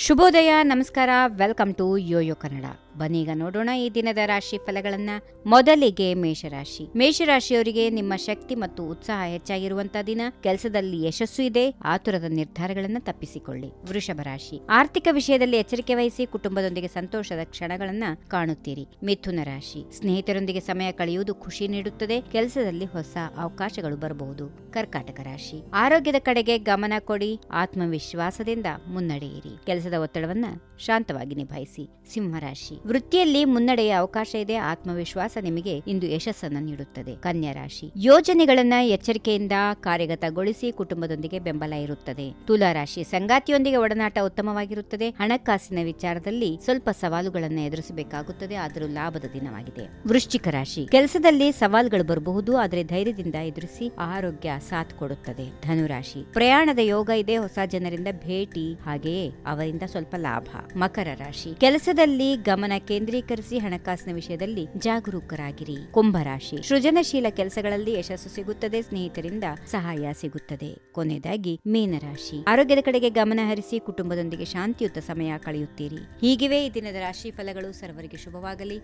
ಶುಭೋದಯ, ನಮಸ್ಕಾರ, welcome to Yoyo Kannada. ಬನ್ನೀಗ ನೋಡೋಣ ಈ ದಿನದ ರಾಶಿ ಫಲಗಳನ್ನ. ಮೊದಲಿಗೆ ಮೇಷರಾಶಿ. ಮೇಷರಾಶಿಯವರಿಗೆ ನಿಮ್ಮ ಶಕ್ತಿ ಮತ್ತು ಉತ್ಸಾಹ ಹೆಚ್ಚಾಗಿರುವಂತಹ ದಿನ. ಕೆಲಸದಲ್ಲಿ ಯಶಸ್ಸು ಇದೆ, ಆತುರದ ನಿರ್ಧಾರಗಳನ್ನ ತಪ್ಪಿಸಿಕೊಳ್ಳಿ. ವೃಷಭ ರಾಶಿ. ಆರ್ಥಿಕ ವಿಷಯದಲ್ಲಿ ಎಚ್ಚರಿಕೆ ವಹಿಸಿ, ಕುಟುಂಬದೊಂದಿಗೆ ಸಂತೋಷದ ಕ್ಷಣಗಳನ್ನ ಕಾಣುತ್ತೀರಿ. ಮಿಥುನ ರಾಶಿ. ಸ್ನೇಹಿತರೊಂದಿಗೆ ಸಮಯ ಕಳೆಯುವುದು ಖುಷಿ ನೀಡುತ್ತದೆ, ಕೆಲಸದಲ್ಲಿ ಹೊಸ ಅವಕಾಶಗಳು ಬರಬಹುದು. ಕರ್ಕಾಟಕ ರಾಶಿ. ಆರೋಗ್ಯದ ಕಡೆಗೆ ಗಮನ ಕೊಡಿ, ಆತ್ಮವಿಶ್ವಾಸದಿಂದ ಮುನ್ನಡೆಯಿರಿ. ಕೆಲಸದ ಒತ್ತಡವನ್ನ ಶಾಂತವಾಗಿ ನಿಭಾಯಿಸಿ. ಸಿಂಹರಾಶಿ. ವೃತ್ತಿಯಲ್ಲಿ ಮುನ್ನಡೆಯ ಅವಕಾಶ ಇದೆ, ಆತ್ಮವಿಶ್ವಾಸ ನಿಮಗೆ ಇಂದು ಯಶಸ್ಸನ್ನು ನೀಡುತ್ತದೆ. ಕನ್ಯಾ ರಾಶಿ. ಯೋಜನೆಗಳನ್ನ ಎಚ್ಚರಿಕೆಯಿಂದ ಕಾರ್ಯಗತಗೊಳಿಸಿ, ಕುಟುಂಬದೊಂದಿಗೆ ಬೆಂಬಲ ಇರುತ್ತದೆ. ತುಲಾ ರಾಶಿ. ಸಂಗಾತಿಯೊಂದಿಗೆ ಒಡನಾಟ ಉತ್ತಮವಾಗಿರುತ್ತದೆ, ಹಣಕಾಸಿನ ವಿಚಾರದಲ್ಲಿ ಸ್ವಲ್ಪ ಸವಾಲುಗಳನ್ನು ಎದುರಿಸಬೇಕಾಗುತ್ತದೆ, ಆದರೂ ಲಾಭದ ದಿನವಾಗಿದೆ. ವೃಶ್ಚಿಕ ರಾಶಿ. ಕೆಲಸದಲ್ಲಿ ಸವಾಲುಗಳು ಬರಬಹುದು, ಆದರೆ ಧೈರ್ಯದಿಂದ ಎದುರಿಸಿ, ಆರೋಗ್ಯ ಸಾಥ್ ಕೊಡುತ್ತದೆ. ಧನುರಾಶಿ. ಪ್ರಯಾಣದ ಯೋಗ ಇದೆ, ಹೊಸ ಜನರಿಂದ ಭೇಟಿ, ಹಾಗೆಯೇ ಅವರಿಂದ ಸ್ವಲ್ಪ ಲಾಭ. ಮಕರ ರಾಶಿ. ಕೆಲಸದಲ್ಲಿ ಗಮನ ಕೇಂದ್ರೀಕರಿಸಿ, ಹಣಕಾಸಿನ ವಿಷಯದಲ್ಲಿ ಜಾಗರೂಕರಾಗಿರಿ. ಕುಂಭರಾಶಿ. ಸೃಜನಶೀಲ ಕೆಲಸಗಳಲ್ಲಿ ಯಶಸ್ಸು ಸಿಗುತ್ತದೆ, ಸ್ನೇಹಿತರಿಂದ ಸಹಾಯ ಸಿಗುತ್ತದೆ. ಕೊನೆಯದಾಗಿ ಮೀನರಾಶಿ. ಆರೋಗ್ಯದ ಕಡೆಗೆ ಗಮನ ಹರಿಸಿ, ಕುಟುಂಬದೊಂದಿಗೆ ಶಾಂತಿಯುತ ಸಮಯ ಕಳೆಯುತ್ತೀರಿ. ಹೀಗಿವೆ ಈ ದಿನದ ರಾಶಿ ಫಲಗಳು. ಸರ್ವರಿಗೆ ಶುಭವಾಗಲಿ.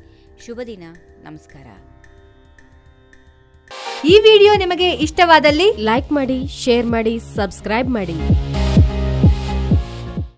ಶುಭ ದಿನ. ನಮಸ್ಕಾರ. ಈ ವಿಡಿಯೋ ನಿಮಗೆ ಇಷ್ಟವಾದಲ್ಲಿ ಲೈಕ್ ಮಾಡಿ, ಶೇರ್ ಮಾಡಿ, ಸಬ್ಸ್ಕ್ರೈಬ್ ಮಾಡಿ.